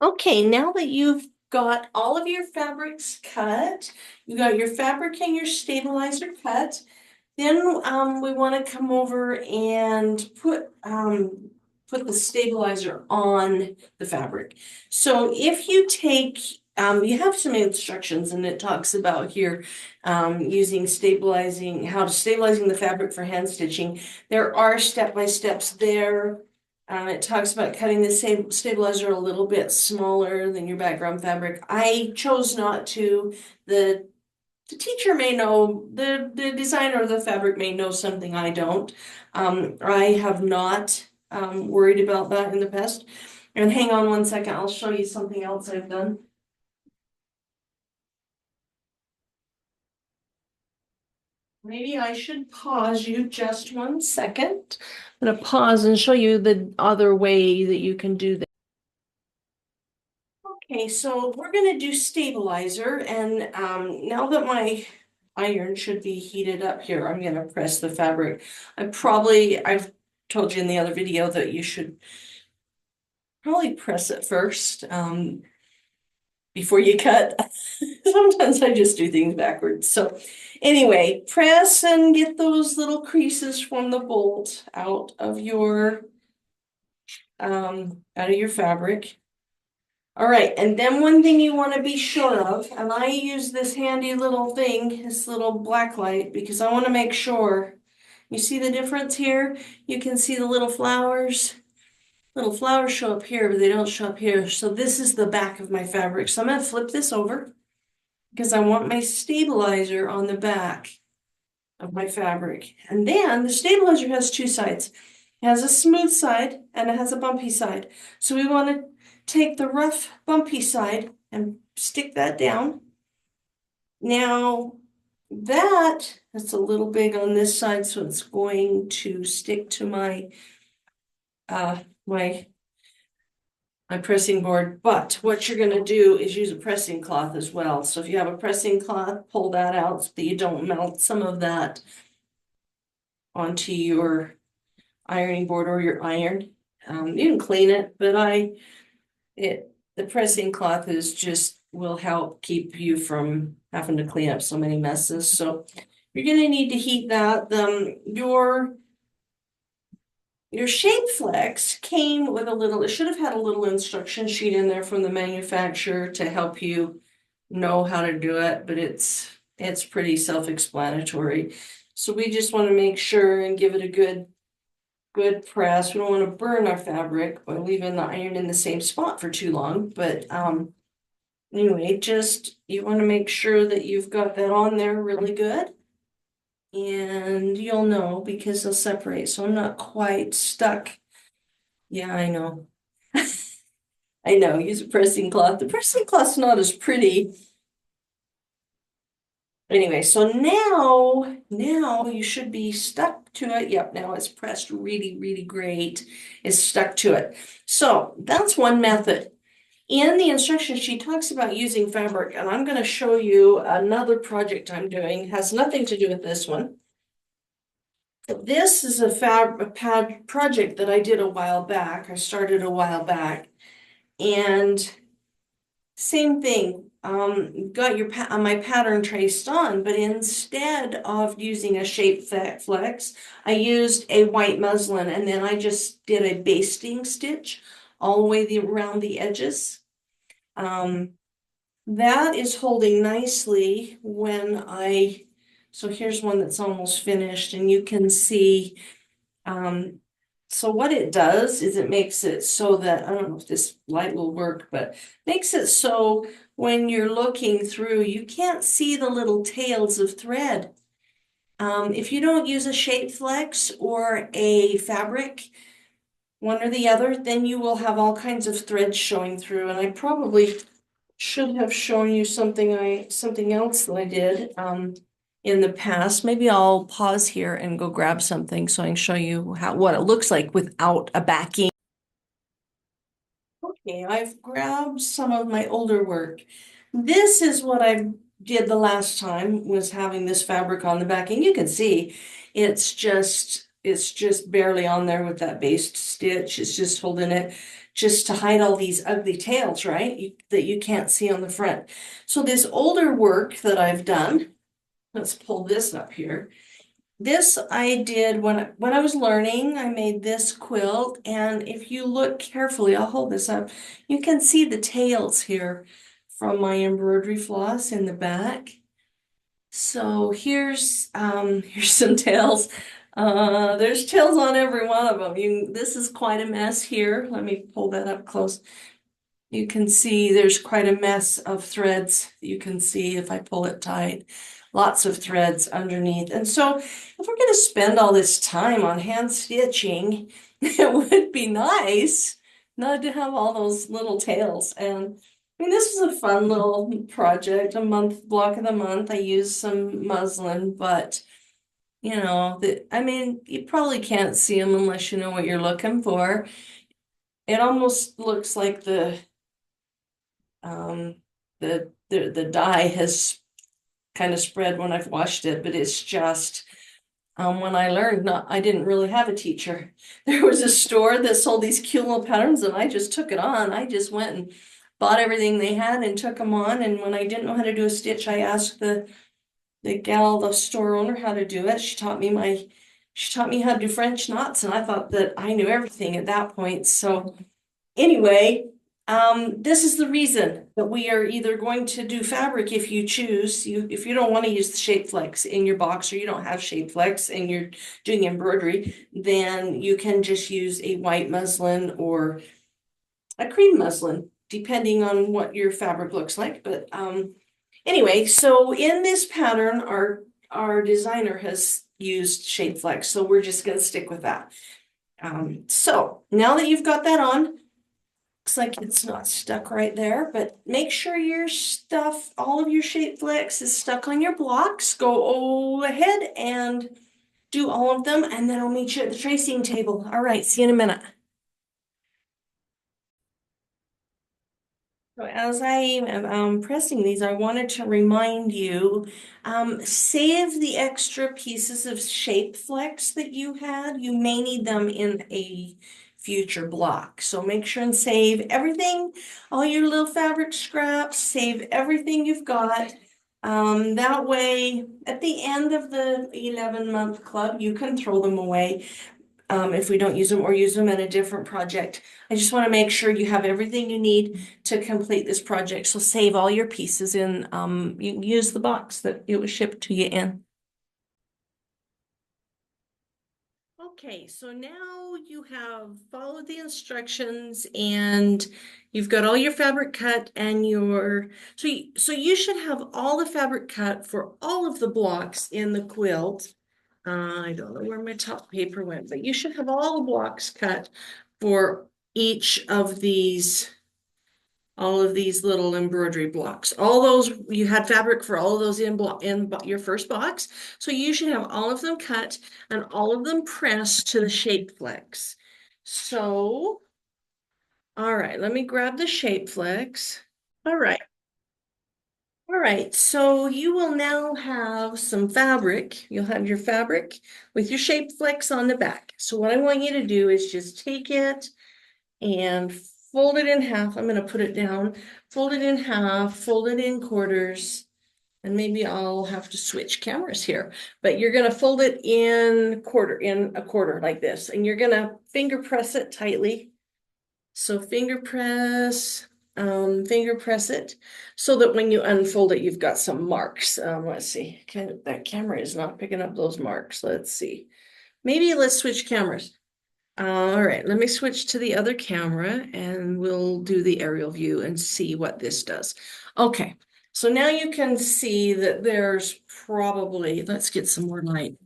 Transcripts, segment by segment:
Okay, now that you've got all of your fabrics cut, you got your fabric and your stabilizer cut, then we want to come over and put the stabilizer on the fabric. So if you take you have some instructions and it talks about here using stabilizing, how to stabilizing the fabric for hand stitching. There are step-by-steps there. It talks about cutting the same stabilizer a little bit smaller than your background fabric. I chose not to. The teacher may know, the designer of the fabric may know something I don't. I have not worried about that in the past. And hang on one second, I'll show you something else I've done. Maybe I should pause you just 1 second. I'm gonna pause and show you the other way that you can do that. Okay, so we're gonna do stabilizer, and now that my iron should be heated up here, I'm gonna press the fabric. I've told you in the other video that you should probably press it first before you cut. Sometimes I just do things backwards. So anyway, press and get those little creases from the bolt out of your fabric. All right, and then one thing you want to be sure of, and I use this handy little thing, this little black light, because I want to make sure. You see the difference here? You can see the little flowers. Little flowers show up here, but they don't show up here. So this is the back of my fabric. So I'm going to flip this over because I want my stabilizer on the back of my fabric. And then the stabilizer has two sides. It has a smooth side and it has a bumpy side. So we want to take the rough bumpy side and stick that down. Now that's a little big on this side, so it's going to stick to my my pressing board. But what you're going to do is use a pressing cloth as well. So if you have a pressing cloth, pull that out so that you don't melt some of that onto your ironing board or your iron. You can clean it, but the pressing cloth will help keep you from having to clean up so many messes. So you're going to need to heat that. Your shape flex came with it should have had a little instruction sheet in there from the manufacturer to help you know how to do it, but it's pretty self-explanatory. So we just want to make sure and give it a good press. We don't want to burn our fabric by leaving the iron in the same spot for too long, but anyway, you want to make sure that you've got that on there really good. And you'll know because they'll separate, so I'm not quite stuck. Yeah, I know. I know, use a pressing cloth. The pressing cloth's not as pretty. Anyway, so now you should be stuck to it. Yep, now it's pressed really, really great. It's stuck to it. So that's one method. In the instruction sheet talks about using fabric, and I'm going to show you another project I'm doing. It has nothing to do with this one. This is a pad project that I did a while back. I started a while back, and same thing. Got my pattern traced on, but instead of using a shape flex, I used a white muslin, and then I just did a basting stitch all the way around the edges. That is holding nicely so here's one that's almost finished, and you can see, so what it does is it makes it so that, I don't know if this light will work, but makes it so when you're looking through, you can't see the little tails of thread. If you don't use a shape flex or a fabric, one or the other, then you will have all kinds of threads showing through. And I probably should have shown you something else that I did in the past. Maybe I'll pause here and go grab something so I can show you what it looks like without a backing. Okay, I've grabbed some of my older work. This is what I did the last time, was having this fabric on the backing. You can see it's just it's just barely on there with that baste stitch. It's just holding it just to hide all these ugly tails, right? That you can't see on the front. So this older work that I've done, let's pull this up here. This I did when I was learning. I made this quilt, and if you look carefully, I'll hold this up. You can see the tails here from my embroidery floss in the back. So here's some tails. There's tails on every one of them. This is quite a mess here. Let me pull that up close. You can see there's quite a mess of threads. You can see if I pull it tight, lots of threads underneath. And so if we're going to spend all this time on hand stitching, it would be nice not to have all those little tails. And I mean, this was a fun little project, a month block of the month. I used some muslin, but I mean, you probably can't see them unless you know what you're looking for. It almost looks like um, the dye has kind of spread when I've washed it, but it's just when I learned, I didn't really have a teacher. There was a store that sold these cute little patterns, and I just took it on. I just went and bought everything they had and took them on. And when I didn't know how to do a stitch, I asked the store owner, how to do it. She taught me how to do French knots, and I thought that I knew everything at that point. So anyway, this is the reason that we are either going to do fabric if you choose. If you don't want to use the shape flex in your box, or you don't have shape flex and you're doing embroidery, then you can just use a white muslin or a cream muslin, depending on what your fabric looks like. But anyway, so in this pattern, our designer has used shape flex, so we're just going to stick with that. So now that you've got that on, looks like it's not stuck right there, but make sure your stuff, all of your shape flex is stuck on your blocks. Go ahead and do all of them, and then I'll meet you at the tracing table. All right, see you in a minute. So as I am pressing these, I wanted to remind you, save the extra pieces of shape flex that you had. You may need them in a future block. So make sure and save everything, all your little fabric scraps, save everything you've got. That way, at the end of the 11-month club, you can throw them away if we don't use them, or use them in a different project. I just want to make sure you have everything you need to complete this project. So save all your pieces in, you can use the box that it was shipped to you in. Okay, so now you have followed the instructions and you've got all your fabric cut and so you should have all the fabric cut for all of the blocks in the quilt. I don't know where my top paper went, but you should have all the blocks cut for each of these, all of these little embroidery blocks. All those, you had fabric for all of those in your first box. So you should have all of them cut and all of them pressed to the shape flex. So, all right, let me grab the shape flex. All right. All right, so you will now have some fabric. You'll have your fabric with your shape flex on the back. So what I want you to do is just take it and fold it in half. I'm going to put it down, fold it in half, fold it in quarters, and maybe I'll have to switch cameras here. But you're going to fold it in a quarter like this, and you're going to finger press it tightly. So finger press it so that when you unfold it, you've got some marks. Let's see, that camera is not picking up those marks. Let's see. Maybe let's switch cameras. All right, let me switch to the other camera and we'll do the aerial view and see what this does. Okay, so now you can see that there's probably, let's get some more light.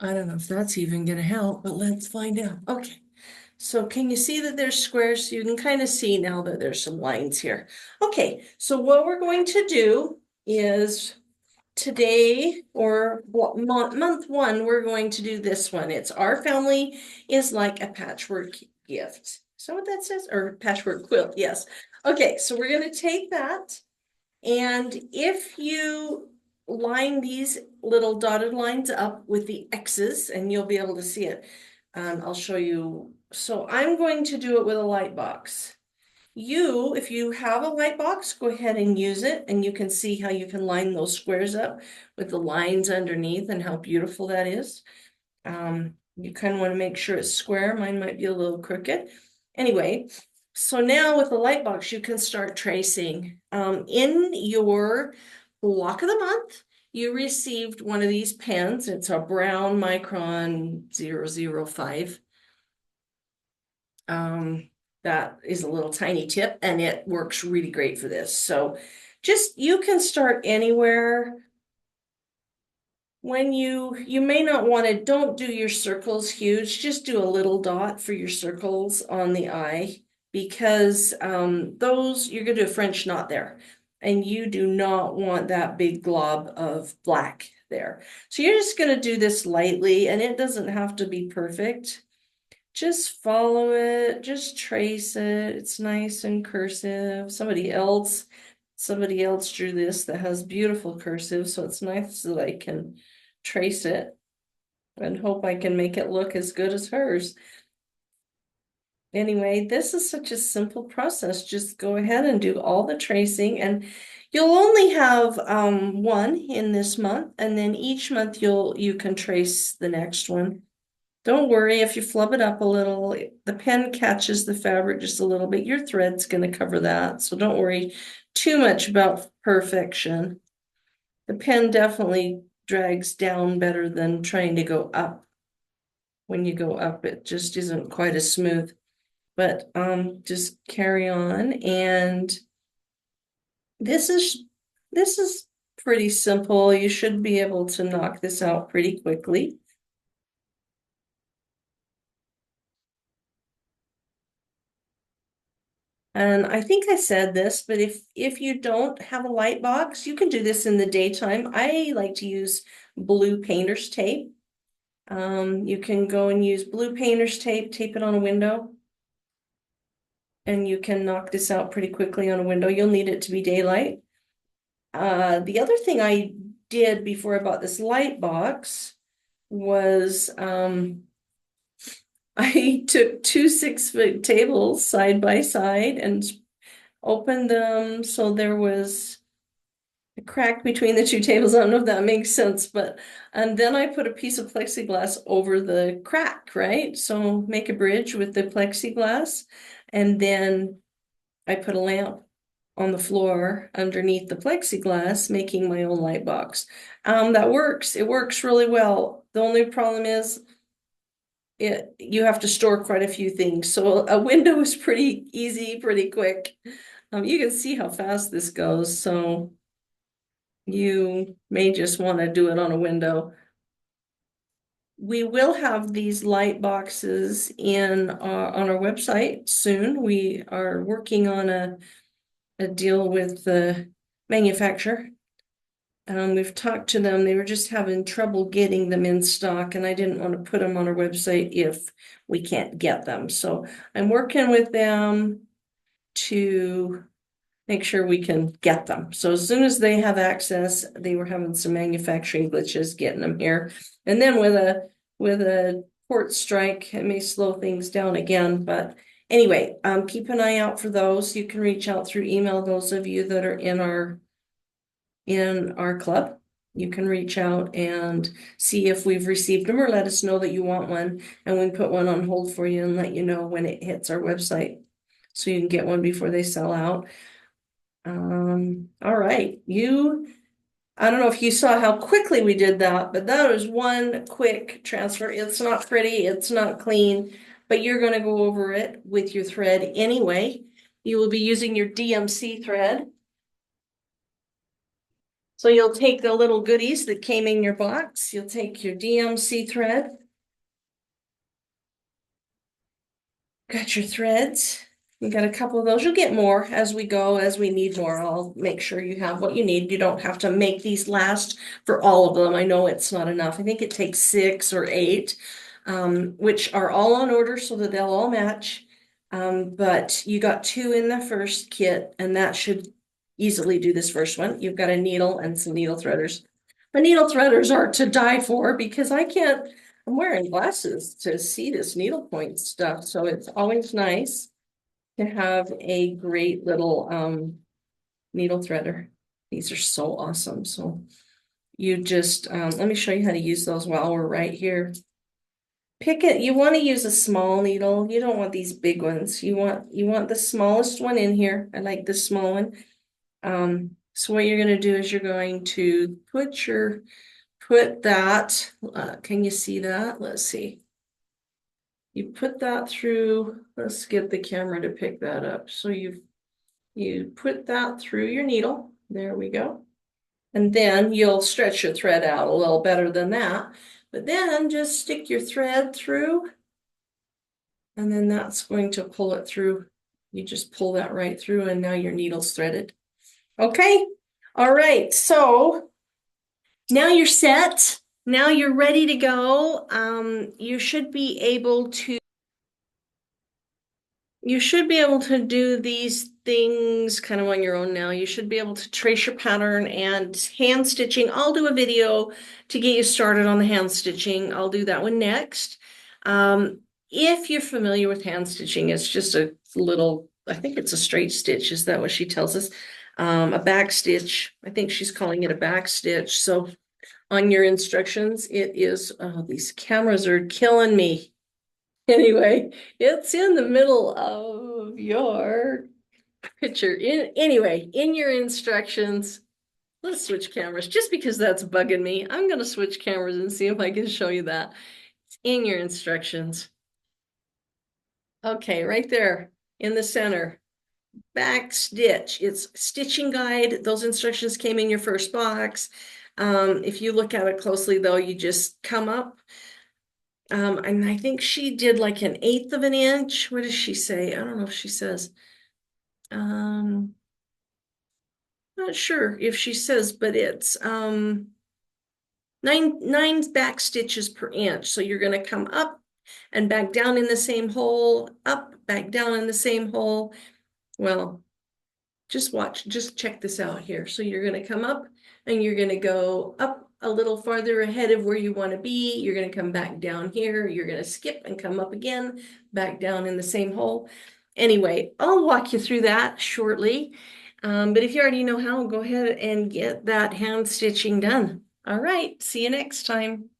I don't know if that's even gonna help, but let's find out. Okay. So can you see that there's squares? You can kind of see now that there's some lines here. Okay, so what we're going to do is today, or month one, we're going to do this one. It's Our Family is Like a Patchwork Gift. So what that says? Or patchwork quilt, yes. Okay, so we're going to take that. And if you line these little dotted lines up with the X's and you'll be able to see it. I'll show you. So I'm going to do it with a light box. If you have a light box, go ahead and use it, and you can see how you can line those squares up with the lines underneath and how beautiful that is. You kind of want to make sure it's square. Mine might be a little crooked. Anyway, so now with the light box, you can start tracing. In your block of the month, you received one of these pens. It's a brown Micron 005. That is a little tiny tip, and it works really great for this. So you can start anywhere. When you may not want to, don't do your circles huge, just do a little dot for your circles on the eye, because those, you're gonna do a French knot there, and you do not want that big glob of black there. So you're just gonna do this lightly, and it doesn't have to be perfect. Just follow it, just trace it. It's nice and cursive. Somebody else drew this that has beautiful cursive, so it's nice that I can trace it and hope I can make it look as good as hers. Anyway, this is such a simple process. Just go ahead and do all the tracing, and you'll only have one in this month, and then each month you can trace the next one. Don't worry if you flub it up a little, the pen catches the fabric just a little bit. Your thread's going to cover that, so don't worry too much about perfection. The pen definitely drags down better than trying to go up. When you go up, it just isn't quite as smooth. But just carry on, and this is pretty simple. You should be able to knock this out pretty quickly. And I think I said this, but if you don't have a light box, you can do this in the daytime. I like to use blue painter's tape. You can go and use blue painter's tape, tape it on a window, and you can knock this out pretty quickly on a window. You'll need it to be daylight. The other thing I did before I bought this light box was I took two 6-foot tables side by side and opened them so there was a crack between the two tables. I don't know if that makes sense, and then I put a piece of plexiglass over the crack, right? So make a bridge with the plexiglass, and then I put a lamp on the floor underneath the plexiglass, making my own light box. That works. It works really well. The only problem is you have to store quite a few things. So a window is pretty easy, pretty quick. You can see how fast this goes, so you may just want to do it on a window. We will have these light boxes on our website soon. We are working on a deal with the manufacturer. We've talked to them. They were just having trouble getting them in stock, and I didn't want to put them on our website if we can't get them. So I'm working with them to make sure we can get them. So as soon as they have access, they were having some manufacturing glitches getting them here. And then with a port strike, it may slow things down again. But anyway, keep an eye out for those. You can reach out through email, those of you that are in our club. You can reach out and see if we've received them, or let us know that you want one, and we put one on hold for you and let you know when it hits our website so you can get one before they sell out. All right. I don't know if you saw how quickly we did that, but that was one quick transfer. It's not pretty, it's not clean, but you're going to go over it with your thread anyway. You will be using your DMC thread. So you'll take the little goodies that came in your box. You'll take your DMC thread. Got your threads. You got a couple of those. You'll get more as we go, as we need more. I'll make sure you have what you need. You don't have to make these last for all of them. I know it's not enough. I think it takes 6 or 8, which are all on order so that they'll all match. But you got 2 in the first kit, and that should easily do this first one. You've got a needle and some needle threaders. The needle threaders are to die for because I can't, I'm wearing glasses to see this needlepoint stuff, so it's always nice to have a great little needle threader. These are so awesome. So you just let me show you how to use those while we're right here. Pick it, you want to use a small needle. You don't want these big ones. You want the smallest one in here. I like this small one. So what you're going to do is you're going to put that, can you see that? Let's see. You put that through, let's get the camera to pick that up. So you put that through your needle. There we go. And then you'll stretch your thread out a little better than that. But then just stick your thread through, and then that's going to pull it through. You just pull that right through, and now your needle's threaded. Okay. All right. So now you're set. Now you're ready to go. You should be able to do these things kind of on your own now. You should be able to trace your pattern and hand stitching. I'll do a video to get you started on the hand stitching. I'll do that one next. If you're familiar with hand stitching, it's just a little, I think it's a straight stitch. Is that what she tells us? A back stitch. I think she's calling it a back stitch. So on your instructions, it is, oh, these cameras are killing me. Anyway, it's in the middle of your picture. In your instructions, let's switch cameras just because that's bugging me. I'm gonna switch cameras and see if I can show you that. It's in your instructions. Okay, right there in the center. Back stitch. It's stitching guide. Those instructions came in your first box. If you look at it closely though, you just come up. And I think she did like 1/8 of an inch. What does she say? I don't know if she says. Um, Not sure if she says, but it's nine back stitches per inch. So you're gonna come up and back down in the same hole, up, back down in the same hole. Well, just watch, just check this out here. So you're gonna come up and you're gonna go up a little farther ahead of where you want to be. You're gonna come back down here. You're gonna skip and come up again, back down in the same hole. Anyway, I'll walk you through that shortly. But if you already know how, go ahead and get that hand stitching done. All right, see you next time.